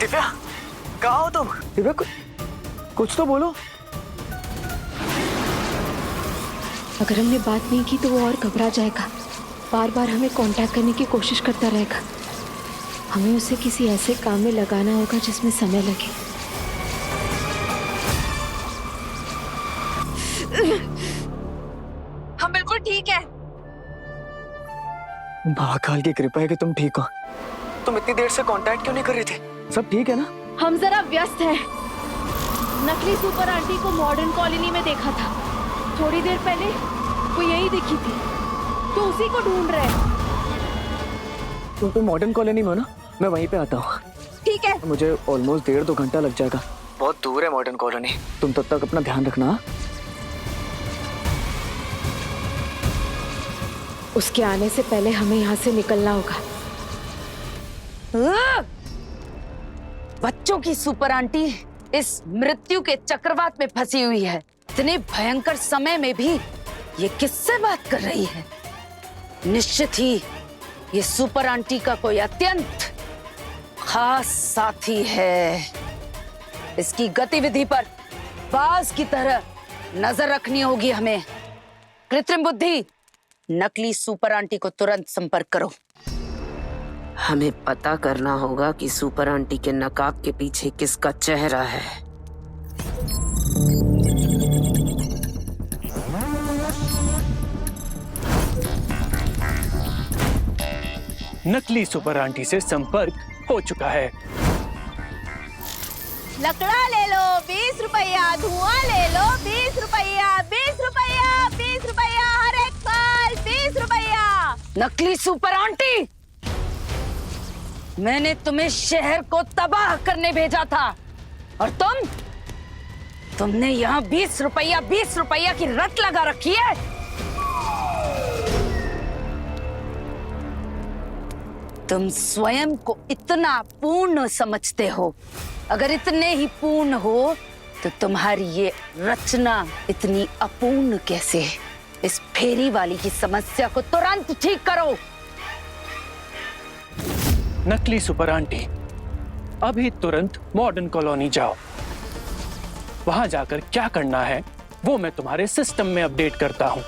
दिव्या, कहाँ हो तुम? दिव्या, कुछ तो बोलो। अगर हमने बात नहीं की तो वो और घबरा जाएगा, बार बार हमें कांटेक्ट करने की कोशिश करता रहेगा। हमें उसे किसी ऐसे काम में लगाना होगा जिसमें समय लगे। हम बिल्कुल ठीक है। महाकाल की कृपा है कि तुम ठीक हो। तुम इतनी देर से कांटेक्ट क्यों नहीं कर रही थी? सब ठीक है ना? हम जरा व्यस्त हैं। नकली सुपर आंटी को मॉडर्न कॉलोनी में देखा था। थोड़ी देर पहले वो यही दिखी थी, तो उसी को ढूंढ रहे हैं। तुम मॉडर्न कॉलोनी में हो ना? मैं वहीं पे आता हूँ। ठीक है। मुझे ऑलमोस्ट 1.5-2 घंटा लग जाएगा। बहुत दूर है मॉडर्न कॉलोनी। तुम तब तक अपना ध्यान रखना। उसके आने से पहले हमें यहाँ से निकलना होगा। बच्चों की सुपर आंटी इस मृत्यु के चक्रवात में फंसी हुई है। इतने भयंकर समय में भी ये किससे बात कर रही है? निश्चित ही ये सुपर आंटी का कोई अत्यंत खास साथी है। इसकी गतिविधि पर बाज की तरह नजर रखनी होगी हमें। कृत्रिम बुद्धि, नकली सुपर आंटी को तुरंत संपर्क करो। हमें पता करना होगा कि सुपर आंटी के नकाब के पीछे किसका चेहरा है। नकली सुपर आंटी से संपर्क हो चुका है। लकड़ा ले लो 20 रुपया, धुआं ले लो 20 रुपया, 20 रुपया, 20 रुपया, हर एक फल 20 रुपया। नकली सुपर आंटी, मैंने तुम्हें शहर को तबाह करने भेजा था और तुमने यहाँ 20 रुपया की रट लगा रखी है। तुम स्वयं को इतना पूर्ण समझते हो। अगर इतने ही पूर्ण हो तो तुम्हारी ये रचना इतनी अपूर्ण कैसे है? इस फेरी वाली की समस्या को तुरंत ठीक करो। नकली सुपर आंटी, अभी तुरंत मॉडर्न कॉलोनी जाओ। वहां जाकर क्या करना है वो मैं तुम्हारे सिस्टम में अपडेट करता हूं।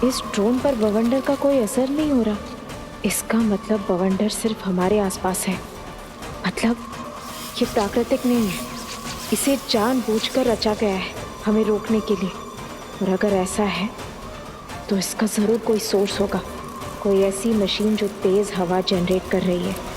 इस ड्रोन पर बवंडर का कोई असर नहीं हो रहा। इसका मतलब बवंडर सिर्फ हमारे आसपास है। मतलब ये प्राकृतिक नहीं है, इसे जानबूझकर रचा गया है हमें रोकने के लिए। और अगर ऐसा है तो इसका जरूर कोई सोर्स होगा, कोई ऐसी मशीन जो तेज हवा जनरेट कर रही है।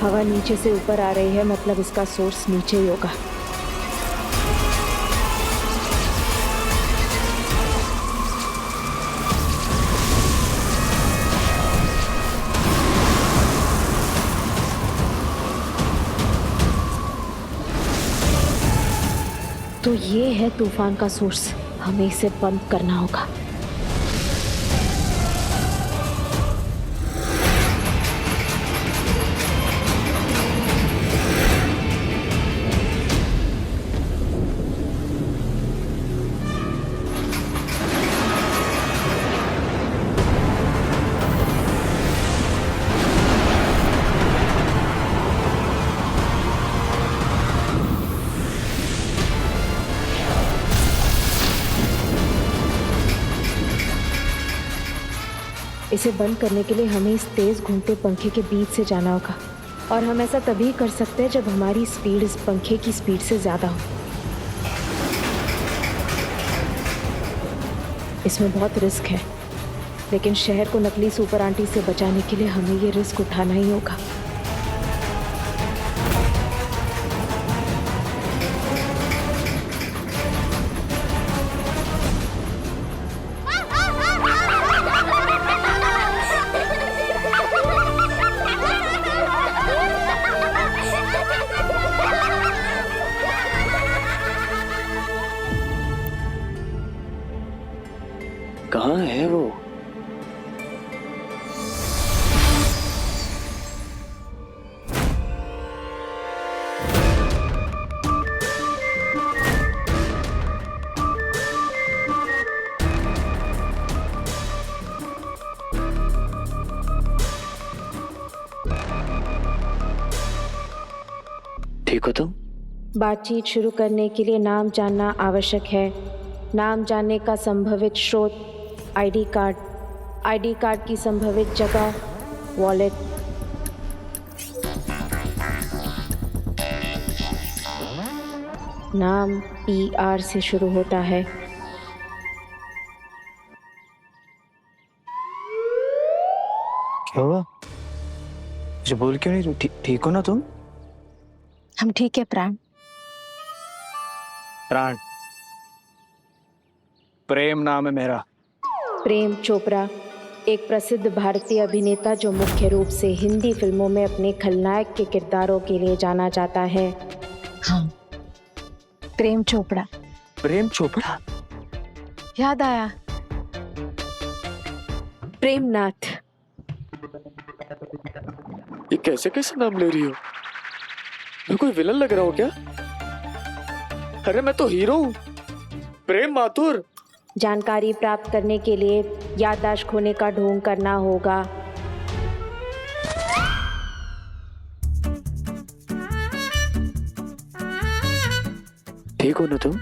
हवा नीचे से ऊपर आ रही है, मतलब इसका सोर्स नीचे ही होगा। तो ये है तूफान का सोर्स। हमें इसे बंद करना होगा। इसे बंद करने के लिए हमें इस तेज घूमते पंखे के बीच से जाना होगा। और हम ऐसा तभी कर सकते हैं जब हमारी स्पीड इस पंखे की स्पीड से ज्यादा हो। इसमें बहुत रिस्क है, लेकिन शहर को नकली सुपर आंटी से बचाने के लिए हमें ये रिस्क उठाना ही होगा। कहाँ है वो? ठीक हो तुम? बातचीत शुरू करने के लिए नाम जानना आवश्यक है। नाम जानने का संभवित स्रोत आईडी कार्ड की संभवित जगह वॉलेट। नाम PR से शुरू होता है। क्या हुआ? मुझे बोल क्यों नहीं? ठीक हो ना तुम? हम ठीक है प्राण। प्राण? प्रेम नाम है मेरा। प्रेम चोपड़ा एक प्रसिद्ध भारतीय अभिनेता जो मुख्य रूप से हिंदी फिल्मों में अपने खलनायक के किरदारों के लिए जाना जाता है। हाँ, प्रेम चोपड़ा। प्रेम चोपड़ा? याद आया, प्रेमनाथ। ये कैसे कैसे नाम ले रही हो? मैं कोई विलन लग रहा हूँ क्या? अरे मैं तो हीरो हूँ, प्रेम माथुर। जानकारी प्राप्त करने के लिए याददाश्त खोने का ढोंग करना होगा। ठीक हो ना तुम?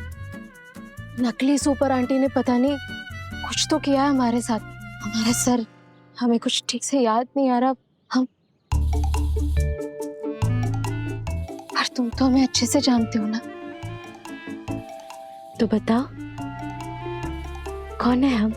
नकली सुपर आंटी ने पता नहीं कुछ तो किया है हमारे साथ। हमारे सर, हमें कुछ ठीक से याद नहीं आ रहा। हम पर तुम तो हमें अच्छे से जानते हो ना। तो बताओ कौन है हम?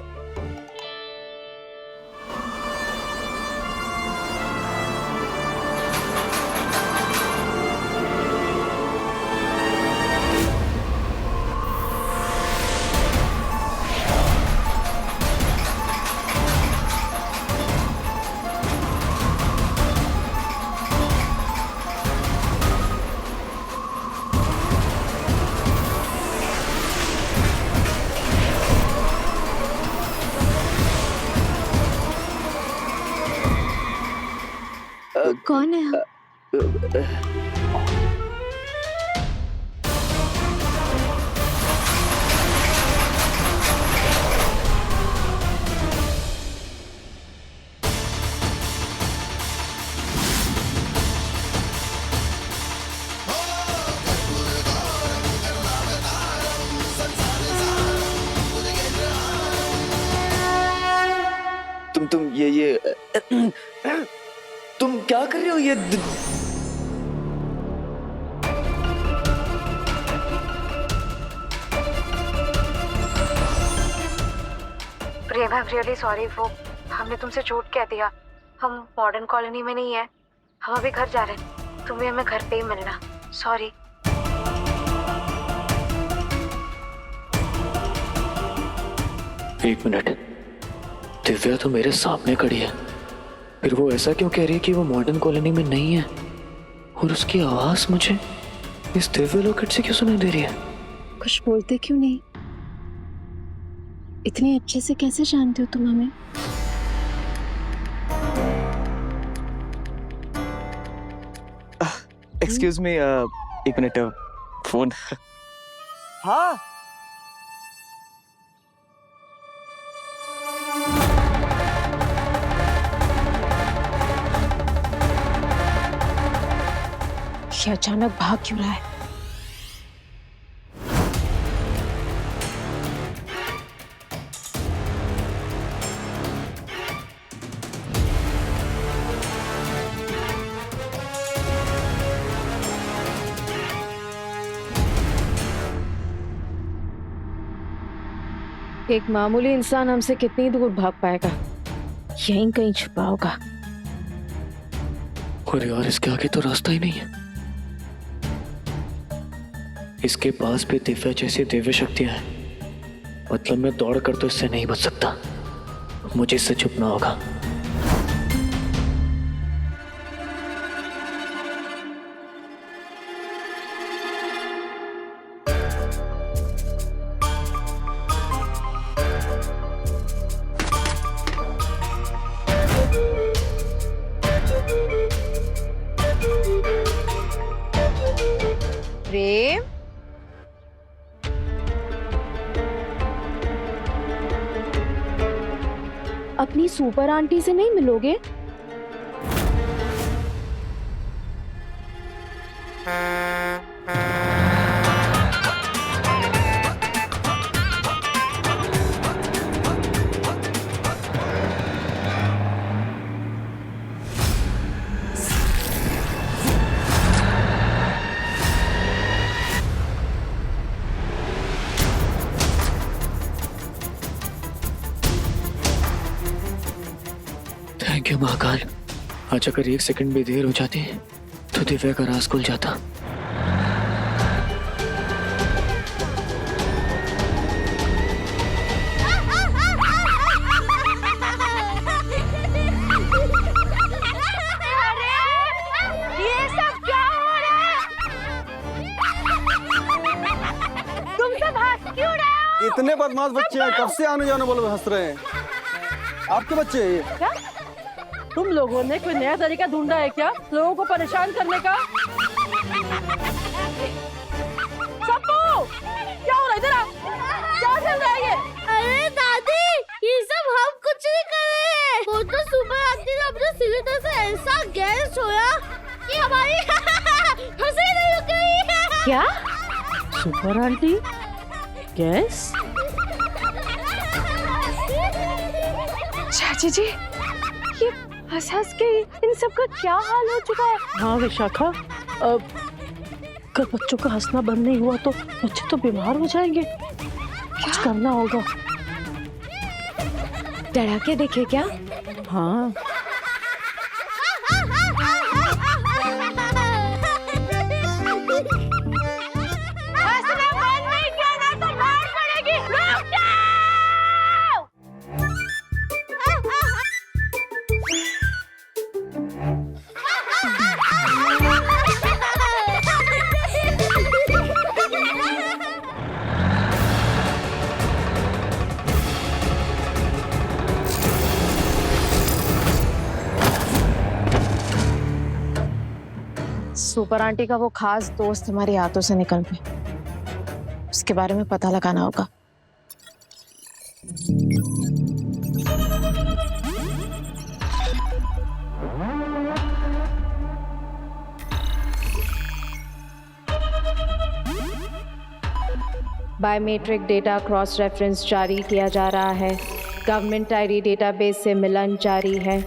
कौन है हम? तुम ये तुम क्या कर रहे हो? ये प्रेम, आई एम रियली सॉरी। वो हमने तुमसे झूठ कह दिया। हम मॉडर्न कॉलोनी में नहीं है, हम अभी घर जा रहे हैं। तुम्हें हमें घर पे ही मिलना। सॉरी। एक मिनट, दिव्या तो मेरे सामने खड़ी है, फिर वो ऐसा क्यों कह रही है कि वो मॉडर्न कॉलोनी में नहीं है? और उसकी आवाज मुझे इस दिव्या लॉकेट से क्यों सुनाई दे रही है? कुछ बोलते क्यों नहीं? इतने अच्छे से कैसे जानते हो तुम हमें? एक्सक्यूज मी, एक मिनट, फोन। हाँ, ये अचानक भाग क्यों रहा है? एक मामूली इंसान हमसे कितनी दूर भाग पाएगा? यहीं कहीं छुपा होगा। और यार इसके आगे तो रास्ता ही नहीं है। इसके पास भी दिव्या जैसी दिव्य शक्तियां हैं, मतलब मैं दौड़ कर तो इससे नहीं बच सकता। मुझे इससे छुपना होगा। प्रेम, अपनी सुपर आंटी से नहीं मिलोगे? Thank you Mahakal. आज अगर 1 सेकंड भी देर हो जाती तो दिव्या का राज खुल जाता। ये सब क्या हो रहा है? तुम सब हंस क्यों रहे हो? इतने बदमाश बच्चे हैं, कब से आने जाने बोले हंस रहे हैं। आपके बच्चे हैं ये? क्या तुम लोगों ने कोई नया तरीका ढूंढा है क्या लोगों को परेशान करने का? सप्पू, क्या हो रहा है इधर आ? क्या चल रहा है ये? अरे दादी, ये सब हम कुछ नहीं कर रहे हैं। वो तो सुपर आंटी ने अपने सिलेंडर से ऐसा गैस छोड़ा कि हमारी हंसी नहीं रुक रही है। क्या? Super aunty gas? चाची जी, ये हंस के इन सब का क्या हाल हो चुका है? हाँ विशाखा, अगर बच्चों का हंसना बंद नहीं हुआ तो बच्चे तो बीमार हो जाएंगे। कुछ करना होगा। डरा के देखे क्या? हाँ हंसना बंद नहीं किया ना तो मार पड़ेगी। रुक जाओ। सुपर आंटी का वो खास दोस्त हमारे हाथों से निकल गए। उसके बारे में पता लगाना होगा। बायोमेट्रिक डेटा क्रॉस रेफरेंस जारी किया जा रहा है। गवर्नमेंट आईडी डेटाबेस से मिलन जारी है।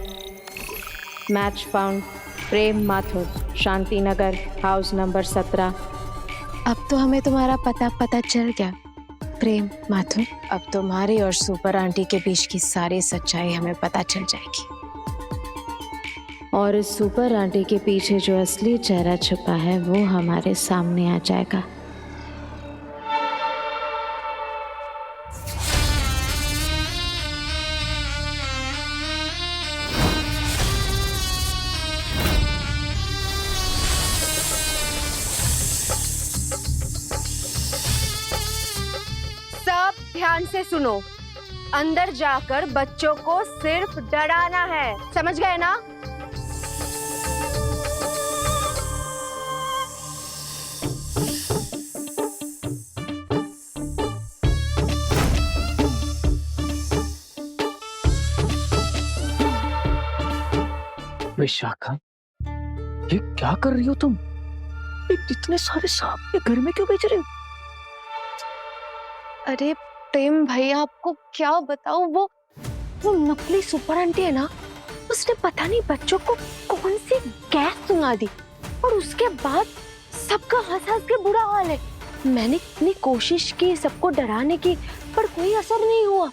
मैच फाउंड प्रेम माथुर, शांति नगर, हाउस नंबर 17। अब तो हमें तुम्हारा पता चल गया प्रेम माथुर। अब तुम्हारी और सुपर आंटी के बीच की सारी सच्चाई हमें पता चल जाएगी। और इस सुपर आंटी के पीछे जो असली चेहरा छुपा है वो हमारे सामने आ जाएगा। सब ध्यान से सुनो। अंदर जाकर बच्चों को सिर्फ डराना है, समझ गए ना? विशाखा, ये क्या कर रही हो तुम? इतने सारे सांप ये घर में क्यों बेच रही हो? अरे प्रेम भैया, आपको क्या बताऊं, वो नकली सुपर आंटी है ना, उसने पता नहीं बच्चों को कौन सी गैस सुंघा दी और उसके बाद सबका हंस के बुरा हाल है। मैंने इतनी कोशिश की सबको डराने की, पर कोई असर नहीं हुआ।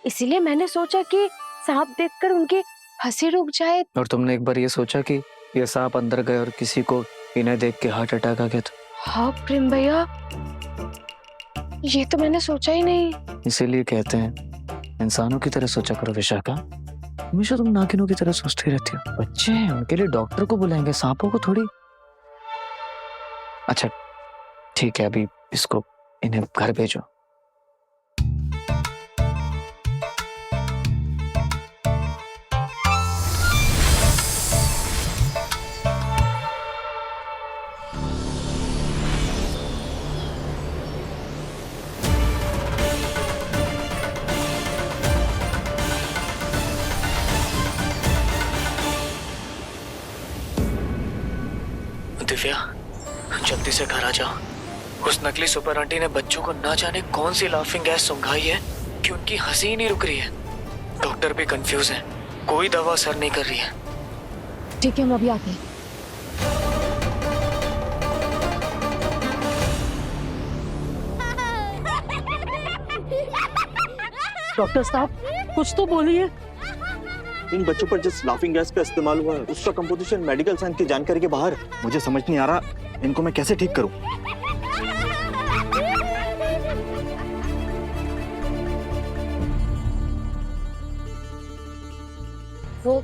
इसीलिए मैंने सोचा कि सांप देखकर उनकी हंसी रुक जाए। और तुमने एक बार ये सोचा कि ये सांप अंदर गए और किसी को इन्हें देख के हार्ट अटैक आ गया था? हाँ प्रेम भैया, ये तो मैंने सोचा ही नहीं। इसीलिए कहते हैं इंसानों की तरह सोचा करो विशाखा। हमेशा तुम नागिनों की तरह सोचती रहती हो। बच्चे हैं, उनके लिए डॉक्टर को बुलाएंगे, सांपों को थोड़ी। अच्छा ठीक है, अभी इसको इन्हें घर भेजो। दिव्या, जल्दी से घर आ जाओ। उस नकली सुपर आंटी ने बच्चों को ना जाने कौन सी लाफिंग गैस सुंघाई है कि उनकी हंसी ही नहीं रुक रही है। डॉक्टर भी कंफ्यूज है, कोई दवा असर नहीं कर रही है। ठीक है, हम अभी आते हैं। डॉक्टर साहब कुछ तो बोलिए। इन बच्चों पर जिस लाफिंग गैस का इस्तेमाल हुआ है उसका कंपोजिशन मेडिकल साइंस की जानकारी के बाहर है। मुझे समझ नहीं आ रहा इनको मैं कैसे ठीक करूं। वो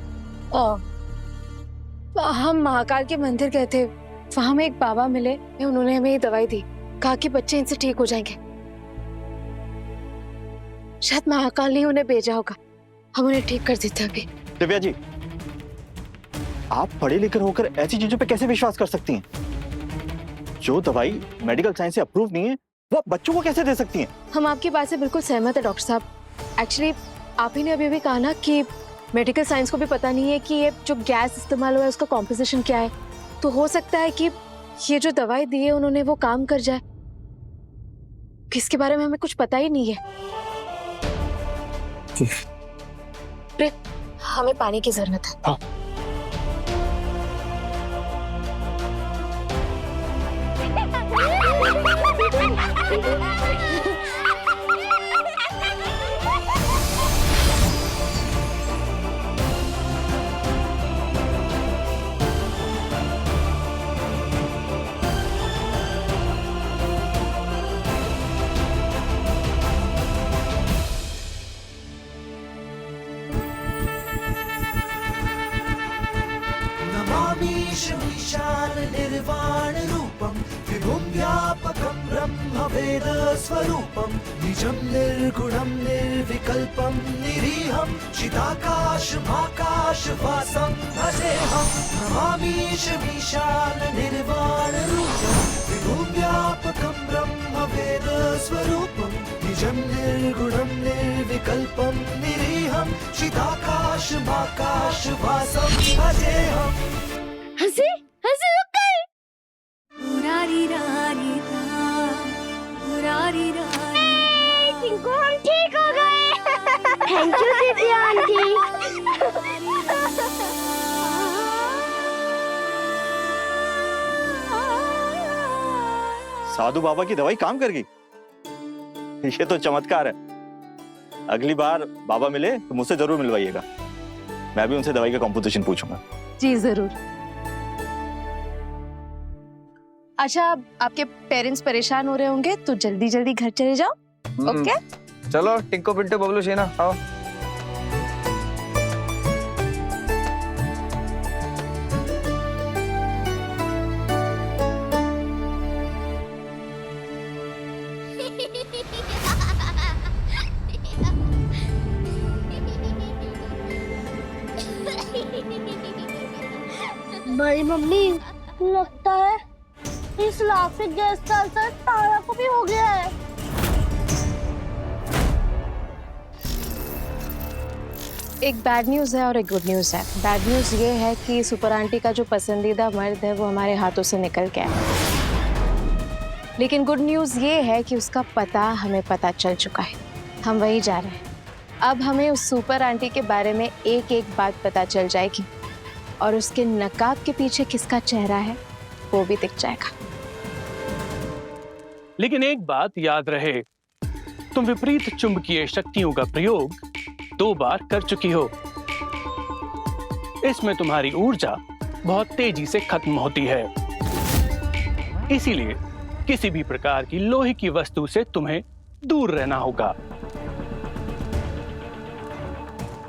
हम महाकाल के मंदिर गए थे, वहां हमें एक बाबा मिले, उन्होंने हमें ये दवाई दी, कहा कि बच्चे इनसे ठीक हो जाएंगे। शायद महाकाल ने उन्हें भेजा होगा, हम उन्हें ठीक कर देते अभी। दिव्या जी, आप पढ़े लिखे होकर ऐसी चीजों पे कैसे विश्वास कर सकती हैं? जो दवाई मेडिकल साइंस से अप्रूव नहीं है वो आप बच्चों को कैसे दे सकती हैं? हम आपकी बात से बिल्कुल सहमत है डॉक्टर साहब। एक्चुअली आप ही ने अभी भी कहा ना कि मेडिकल साइंस को भी पता नहीं है कि ये जो गैस इस्तेमाल हुआ है उसका कॉम्पोजिशन क्या है, तो हो सकता है कि ये जो दवाई दी है उन्होंने वो काम कर जाए, इसके बारे में हमें कुछ पता ही नहीं है। हमें पानी की जरूरत है। हाँ। विशाल निर्वाण रूपम विभुं व्यापकं ब्रह्म वेद स्वरूपम निजं निर्गुणं निर्विकल्पं निरीहं चिदाकाश माकाश वासं भजेहं नमामीश विशाल निर्वाण रूपम विभुं व्यापकं ब्रह्म वेद स्वरूपम निजं निर्गुणं निर्विकल्पं निरीहं चिदाकाश माकाश वासं भजेहं। हंसी हंसी रुक गई। टिंकू हम ठीक हो गए। Thank you Divya aunty. साधु बाबा की दवाई काम कर गई, ये तो चमत्कार है। अगली बार बाबा मिले तो मुझसे जरूर मिलवाइएगा, मैं भी उनसे दवाई का कॉम्पोजिशन पूछूंगा। जी जरूर। अच्छा, आपके पेरेंट्स परेशान हो रहे होंगे तो जल्दी जल्दी घर चले जाओ। ओके चलो टिंको पिंटो बबलू शीना आओ। बड़ी मम्मी, लगता है इस लाफिंग गैस का असर तारा को भी हो गया है। एक बैड न्यूज है और एक गुड न्यूज है। बैड न्यूज ये है कि सुपर आंटी का जो पसंदीदा मर्द है वो हमारे हाथों से निकल गया है। लेकिन गुड न्यूज ये है कि उसका पता हमें पता चल चुका है, हम वहीं जा रहे हैं। अब हमें उस सुपर आंटी के बारे में एक एक बात पता चल जाएगी और उसके नकाब के पीछे किसका चेहरा है वो भी दिख जाएगा। लेकिन एक बात याद रहे, तुम विपरीत चुंबकीय शक्तियों का प्रयोग 2 बार कर चुकी हो। इसमें तुम्हारी ऊर्जा बहुत तेजी से खत्म होती है, इसीलिए किसी भी प्रकार की लोहे की वस्तु से तुम्हें दूर रहना होगा।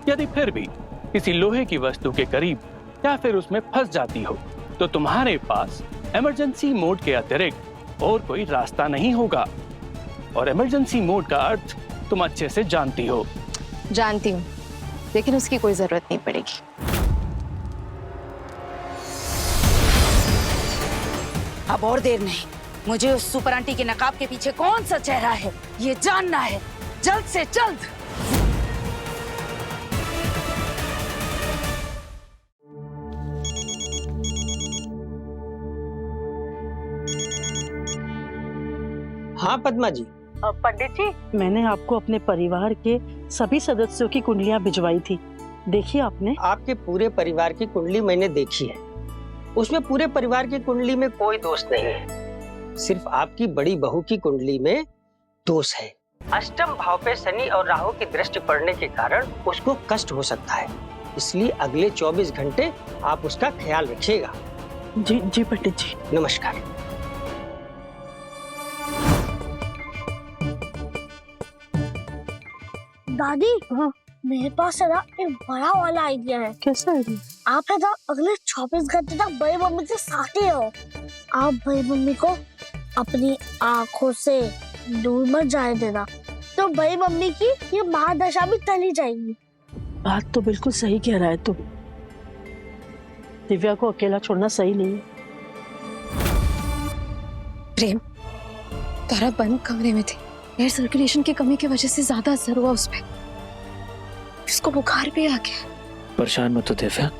यदि फिर भी किसी लोहे की वस्तु के करीब या फिर उसमें फंस जाती हो तो तुम्हारे पास इमरजेंसी मोड के अतिरिक्त और कोई रास्ता नहीं होगा। और इमरजेंसी मोड का अर्थ तुम अच्छे से जानती हो। जानती हूँ, लेकिन उसकी कोई जरूरत नहीं पड़ेगी। अब और देर नहीं, मुझे उस सुपर आंटी के नकाब के पीछे कौन सा चेहरा है ये जानना है, जल्द से जल्द। हाँ पद्मा जी। पंडित जी, मैंने आपको अपने परिवार के सभी सदस्यों की कुंडलियां भिजवाई थी, देखी आपने? आपके पूरे परिवार की कुंडली मैंने देखी है। उसमें पूरे परिवार की कुंडली में कोई दोष नहीं है, सिर्फ आपकी बड़ी बहू की कुंडली में दोष है। अष्टम भाव पे शनि और राहु की दृष्टि पड़ने के कारण उसको कष्ट हो सकता है, इसलिए अगले 24 घंटे आप उसका ख्याल रखिएगा। जी जी पंडित जी। नमस्कार। दादी, हाँ, मेरे पास है ना एक बड़ा वाला आइडिया है। कैसा आइडिया? आप है ना अगले 24 घंटे तक बड़ी मम्मी के साथ ही रहो। आप बड़ी मम्मी को अपनी आंखों से दूर मत जाने देना, तो बड़ी मम्मी की ये महादशा भी टली जाएगी। बात तो बिल्कुल सही कह रहा है तुम। दिव्या को अकेला छोड़ना सही नहीं है। प्रेम, तारा बंद कमरे में थी, एयर सर्कुलेशन की कमी की वजह से ज्यादा असर हुआ उस पे। उसको बुखार भी आ गया। परेशान मत हो दिव्या,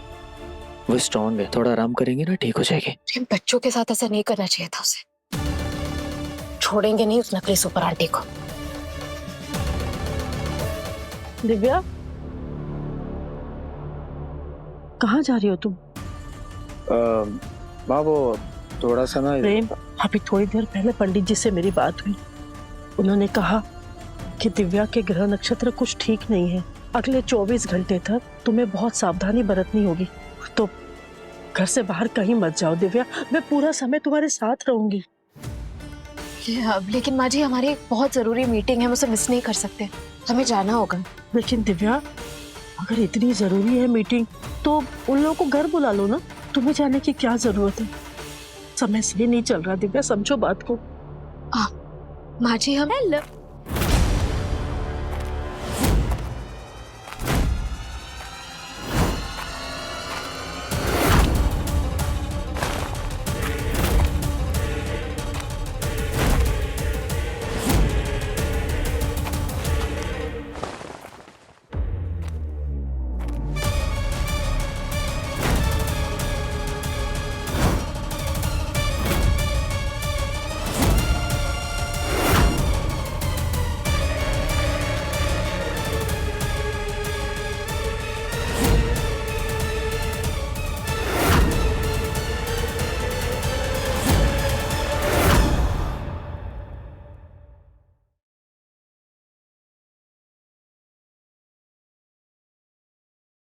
वो स्ट्रॉन्ग है, थोड़ा आराम करेंगे ना ठीक हो जाएगी। प्रेम, बच्चों के साथ ऐसा नहीं करना चाहिए था उसे। छोड़ेंगे नहीं उस नकली सुपर आंटी को। दिव्या, कहाँ जा रही हो तुम? माँ वो थोड़ा सा ना। प्रेम, अभी थोड़ी देर पहले पंडित जी से मेरी बात हुई। उन्होंने कहा कि दिव्या के ग्रह नक्षत्र कुछ ठीक नहीं है। अगले 24 घंटे तक तुम्हें बहुत सावधानी बरतनी होगी, तो घर से बाहर कहीं मत जाओ दिव्या। मैं पूरा समय तुम्हारे साथ रहूंगी। लेकिन माँ जी, हमारी एक बहुत जरूरी मीटिंग है, हम उसे मिस नहीं कर सकते, हमें जाना होगा। लेकिन दिव्या, अगर इतनी जरूरी है मीटिंग तो उन लोगों को घर बुला लो ना, तुम्हें जाने की क्या जरूरत है? समय सही नहीं चल रहा दिव्या, समझो बात को। माँ जी, हम